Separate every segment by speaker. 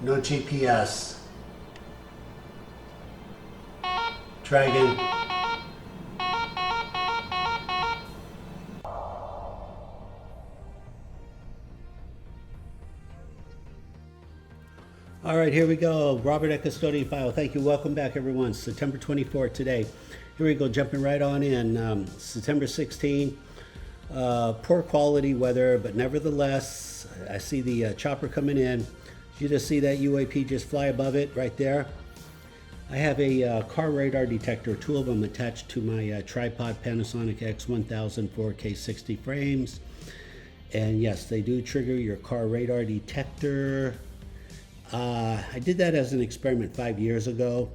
Speaker 1: No GPS. Dragon. All right, here we go. Robert at Custodian File. Thank you. Welcome back, everyone. September 24th today. Here we go, jumping right on in. September 16. Poor quality weather, but nevertheless, I see the chopper coming in. You just see that UAP just fly above it right there. I have a car radar detector, two of them attached to my tripod Panasonic X1000 4K 60 frames. And yes, they do trigger your car radar detector. I did that as an experiment 5 years ago.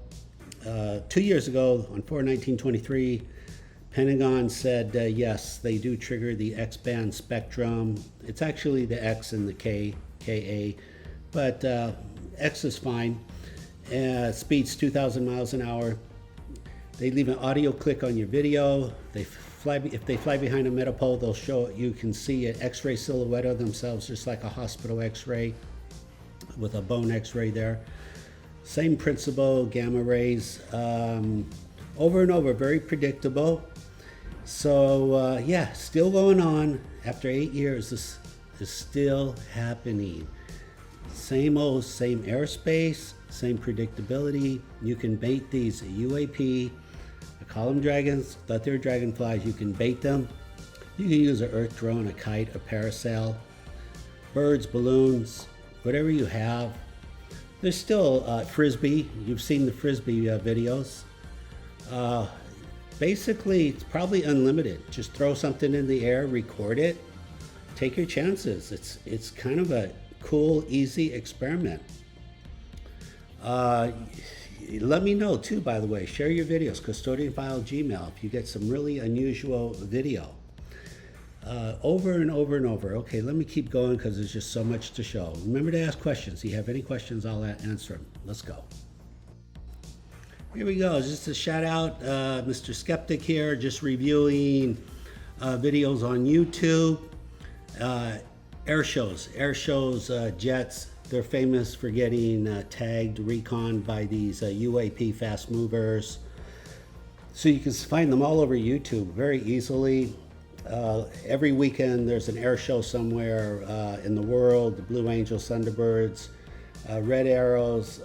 Speaker 1: 2 years ago, on 4/19/23, Pentagon said yes, they do trigger the X-band spectrum. It's actually the X and the Ka, but X is fine. Speeds 2,000 miles an hour. They leave an audio click on your video. If they fly behind a metal pole, they'll show you can see an X-ray silhouette of themselves, just like a hospital X-ray with a bone X-ray there. Same principle, gamma rays, over and over, very predictable. So yeah, still going on after 8 years. This is still happening. Same airspace, same predictability. You can bait these UAP. I call them dragons, but they're dragonflies. You can bait them. You can use an earth drone, a kite, a parasail, birds, balloons, whatever you have. There's still frisbee. You've seen the frisbee videos. Basically, it's probably unlimited. Just throw something in the air, record it, take your chances. It's kind of a cool, easy experiment. Let me know too, by the way. Share your videos, Custodian File Gmail, if you get some really unusual video. Over and over and over. Okay, let me keep going because there's just so much to show. Remember to ask questions. If you have any questions, I'll answer them. Let's go. Here we go. Just a shout out, Mr. Skeptic here, just reviewing videos on YouTube. Air shows, jets. They're famous for getting tagged, recon by these UAP fast movers. So you can find them all over YouTube very easily. Every weekend there's an air show somewhere in the world. The Blue Angels, Thunderbirds, Red Arrows,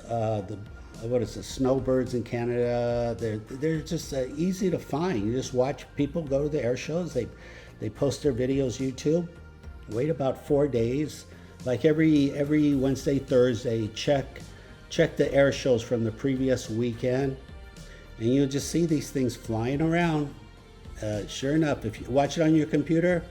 Speaker 1: Snowbirds in Canada. They're just easy to find. You just watch people go to the air shows. They post their videos YouTube. Wait about 4 days. Like every Wednesday, Thursday, check the air shows from the previous weekend, and you'll just see these things flying around. Sure enough, if you watch it on your computer,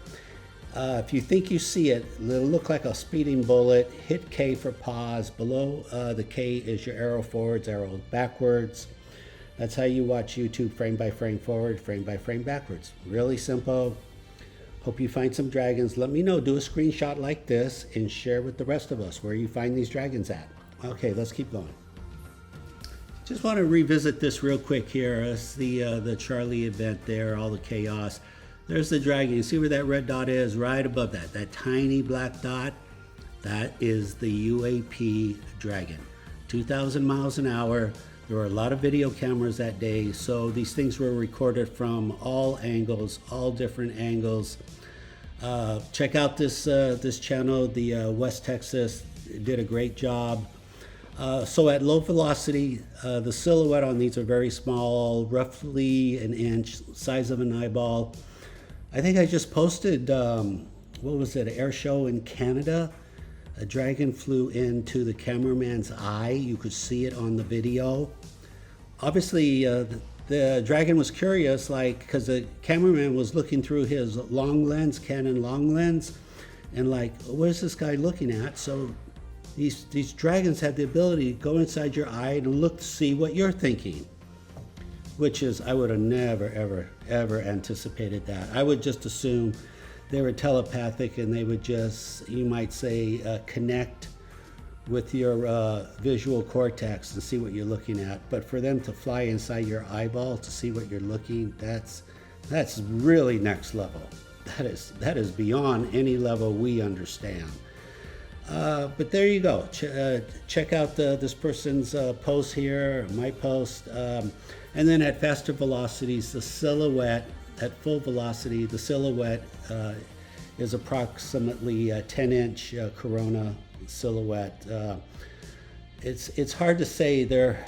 Speaker 1: if you think you see it, it'll look like a speeding bullet. Hit K for pause. Below the K is your arrow forwards, arrow backwards. That's how you watch YouTube, frame by frame forward, frame by frame backwards. Really simple. Hope you find some dragons. Let me know. Do a screenshot like this and share with the rest of us where you find these dragons at. Okay, let's keep going. Just want to revisit this real quick here. It's the Charlie event there, all the chaos. There's the dragon. You see where that red dot is? Right above that tiny black dot? That is the UAP dragon. 2,000 miles an hour. There were a lot of video cameras that day, so these things were recorded from all angles, all different angles. Check out this channel, the West Texas did a great job. So at low velocity, the silhouette on these are very small, roughly an inch, size of an eyeball. I think I just posted, an air show in Canada. A dragon flew into the cameraman's eye. You could see it on the video. Obviously, the dragon was curious, because the cameraman was looking through his Canon long lens, and where's this guy looking at? So these dragons have the ability to go inside your eye and look to see what you're thinking, which is, I would have never, ever anticipated that. I would just assume they were telepathic and they would just, you might say, connect with your visual cortex and see what you're looking at. But for them to fly inside your eyeball to see what you're looking, that's really next level. That is beyond any level we understand. But there you go. Check out this person's post here, my post. And then at faster velocities, the silhouette, at full velocity, the silhouette is approximately a 10-inch corona silhouette. It's hard to say. The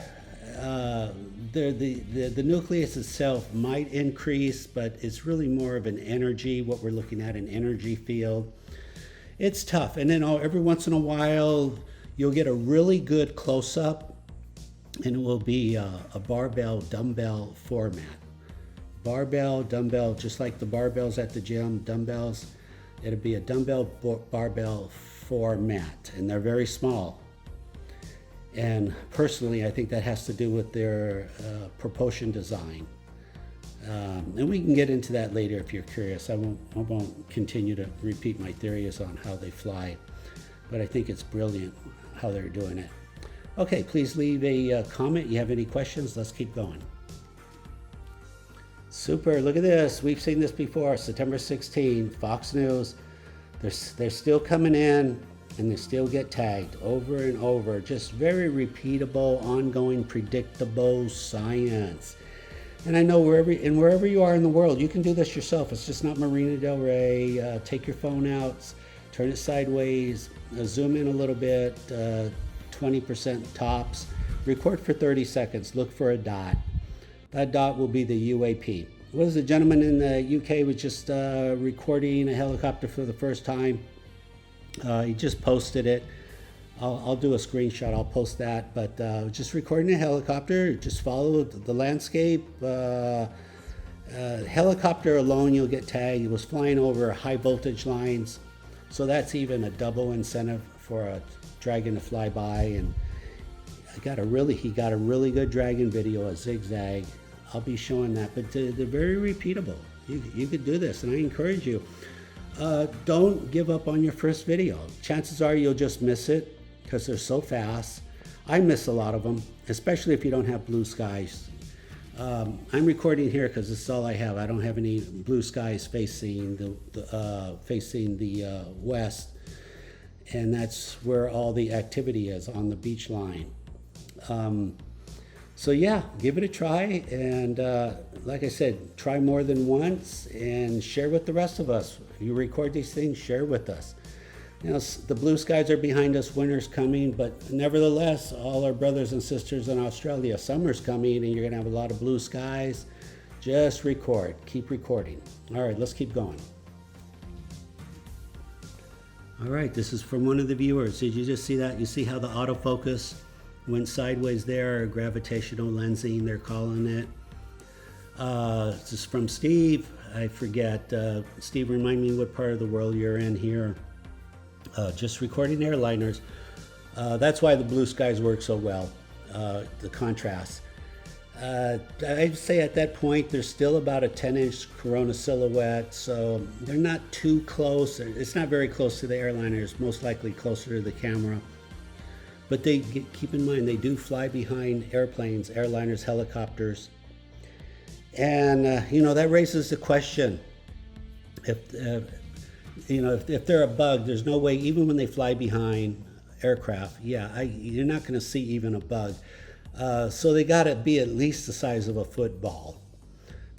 Speaker 1: nucleus itself might increase, but it's really more of an energy, what we're looking at, an energy field. It's tough. And then every once in a while, you'll get a really good close-up, and it will be a barbell dumbbell format. Barbell, dumbbell, just like the barbells at the gym, dumbbells. It'll be a dumbbell barbell format, and they're very small. And personally, I think that has to do with their propulsion design. And we can get into that later if you're curious. I won't continue to repeat my theories on how they fly, but I think it's brilliant how they're doing it. Okay, please leave a comment. You have any questions? Let's keep going. Super, look at this. We've seen this before. September 16, Fox News. They're still coming in, and they still get tagged over and over. Just very repeatable, ongoing, predictable science. And I know wherever you are in the world, you can do this yourself. It's just not Marina Del Rey. Take your phone out, turn it sideways, zoom in a little bit, 20% tops. Record for 30 seconds. Look for a dot. That dot will be the UAP. What was the gentleman in the UK was just recording a helicopter for the first time? He just posted it. I'll do a screenshot. I'll post that. But just recording a helicopter. Just follow the landscape. Helicopter alone, you'll get tagged. It was flying over high voltage lines, so that's even a double incentive for a dragon to fly by. And he got a really good dragon video, a zigzag. I'll be showing that. But they're very repeatable. You could do this, and I encourage you. Don't give up on your first video. Chances are you'll just miss it because they're so fast. I miss a lot of them, especially if you don't have blue skies. I'm recording here because this is all I have. I don't have any blue skies facing the west, and that's where all the activity is, on the beach line. So yeah, give it a try, and like I said, try more than once and share with the rest of us. You record these things, share with us. You know, the blue skies are behind us, winter's coming, but nevertheless, all our brothers and sisters in Australia, summer's coming, and you're gonna have a lot of blue skies. Just record, keep recording. All right, let's keep going. All right, this is from one of the viewers. Did you just see that? You see how the autofocus went sideways there, or gravitational lensing, they're calling it. This is from Steve. I forget. Steve, remind me what part of the world you're in here. Just recording airliners. That's why the blue skies work so well, the contrast. I'd say at that point, there's still about a 10-inch corona silhouette, so they're not too close. It's not very close to the airliners, most likely closer to the camera. But keep in mind, they do fly behind airplanes, airliners, helicopters. And, that raises the question, if they're a bug, there's no way, even when they fly behind aircraft, you're not going to see even a bug. So they got to be at least the size of a football.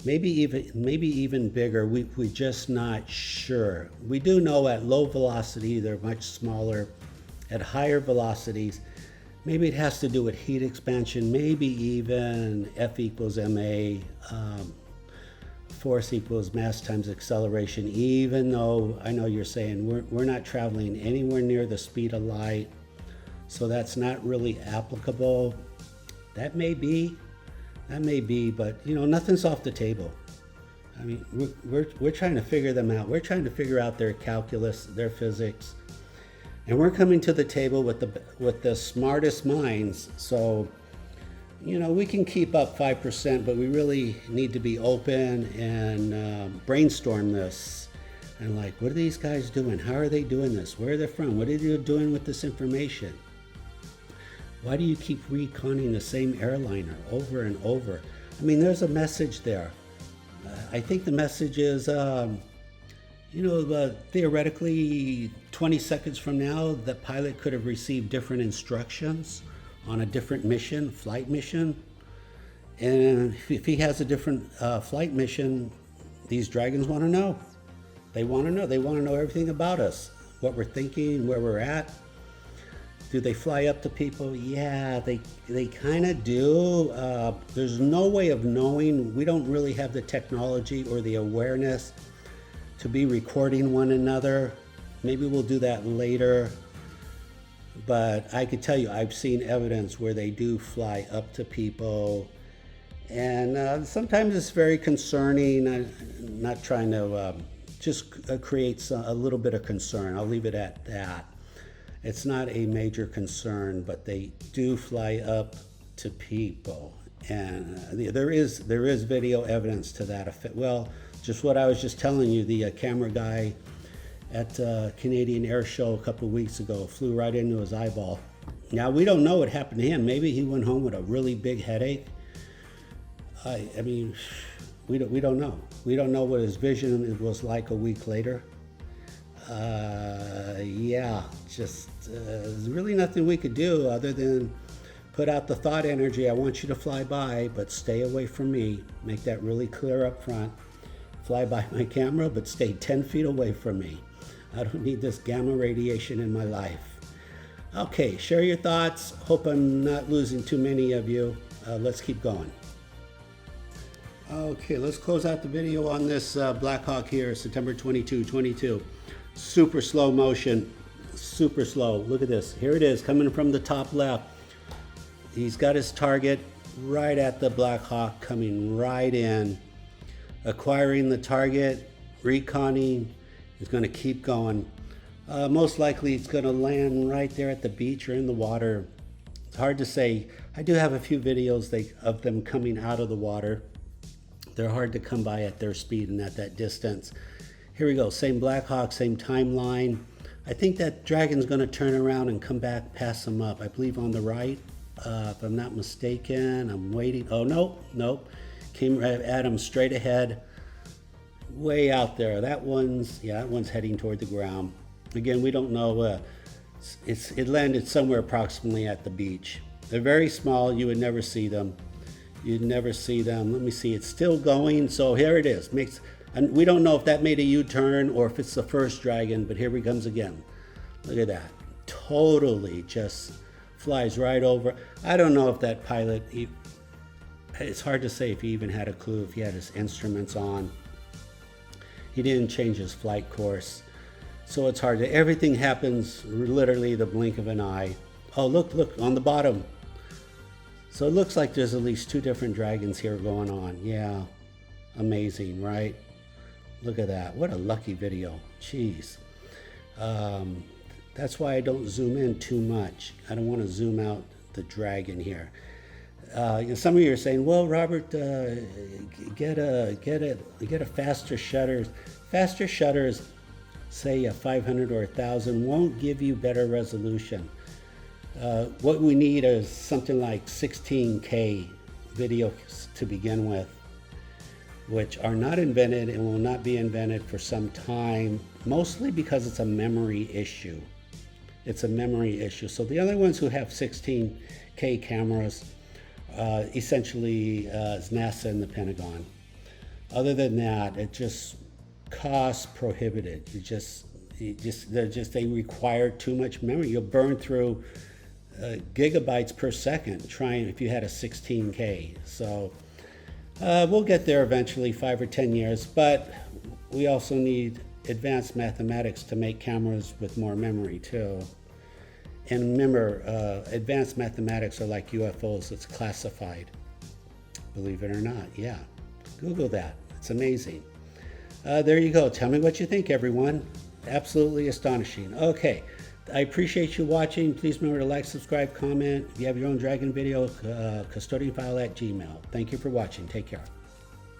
Speaker 1: Maybe even bigger. We're just not sure. We do know at low velocity, they're much smaller. At higher velocities, maybe it has to do with heat expansion, maybe even F equals ma, force equals mass times acceleration, even though I know you're saying we're not traveling anywhere near the speed of light, so that's not really applicable. That may be, but nothing's off the table. I mean, we're trying to figure them out. We're trying to figure out their calculus, their physics. And we're coming to the table with the smartest minds. So, we can keep up 5%, but we really need to be open and brainstorm this. And what are these guys doing? How are they doing this? Where are they from? What are they doing with this information? Why do you keep reconning the same airliner over and over? I mean, there's a message there. I think the message is, Theoretically, 20 seconds from now, the pilot could have received different instructions on a different mission, flight mission. And if he has a different flight mission, these dragons want to know. They want to know. They want to know everything about us, what we're thinking, where we're at. Do they fly up to people? Yeah, they kind of do. There's no way of knowing. We don't really have the technology or the awareness to be recording one another. Maybe we'll do that later. But I could tell you, I've seen evidence where they do fly up to people. And sometimes it's very concerning. I'm not trying to just create a little bit of concern. I'll leave it at that. It's not a major concern, but they do fly up to people. And there is video evidence to that effect. Well, just what I was just telling you, the camera guy at Canadian Air Show a couple of weeks ago flew right into his eyeball. Now, we don't know what happened to him. Maybe he went home with a really big headache. I mean, we don't know. We don't know what his vision was like a week later. There's really nothing we could do other than put out the thought energy. I want you to fly by, but stay away from me. Make that really clear up front. Fly by my camera, but stay 10 feet away from me. I don't need this gamma radiation in my life. Okay, share your thoughts. Hope I'm not losing too many of you. Let's keep going. Okay, let's close out the video on this Black Hawk here, September 22. Super slow motion, super slow. Look at this. Here it is, coming from the top left. He's got his target right at the Black Hawk, coming right in, acquiring the target, reconning. He's going to keep going. Most likely it's going to land right there at the beach or in the water. It's hard to say. I do have a few videos of them coming out of the water. They're hard to come by at their speed and at that distance. Here we go, same Black Hawk, same timeline. I think that dragon's gonna turn around and come back, pass them up. I believe on the right, if I'm not mistaken. I'm waiting. Oh, nope. Came right at him straight ahead, way out there. That one's heading toward the ground. Again, we don't know. It landed somewhere approximately at the beach. They're very small, you would never see them. You'd never see them. Let me see, it's still going. So here it is. And we don't know if that made a U-turn or if it's the first dragon, but here he comes again. Look at that. Totally just flies right over. I don't know if that pilot, it's hard to say if he even had a clue, if he had his instruments on. He didn't change his flight course. So it's hard to, everything happens literally the blink of an eye. Oh, look, on the bottom. So it looks like there's at least two different dragons here going on. Yeah, amazing, right? Look at that. What a lucky video. Jeez. That's why I don't zoom in too much. I don't want to zoom out the dragon here. Some of you are saying, well, Robert, get a faster shutter. Faster shutters, say a 500 or 1,000, won't give you better resolution. What we need is something like 16K videos to begin with, which are not invented and will not be invented for some time, mostly because it's a memory issue. It's a memory issue. So the only ones who have 16K cameras essentially is NASA and the Pentagon. Other than that, it just cost prohibitive. They require too much memory. You'll burn through gigabytes per second trying if you had a 16K. So we'll get there eventually, 5 or 10 years, but we also need advanced mathematics to make cameras with more memory too. And remember, advanced mathematics are like UFOs. It's classified, believe it or not. Yeah, Google that. It's amazing. There you go. Tell me what you think, everyone. Absolutely astonishing. Okay, I appreciate you watching. Please remember to like, subscribe, comment. If you have your own dragon video, custodianfile@gmail.com. Thank you for watching. Take care.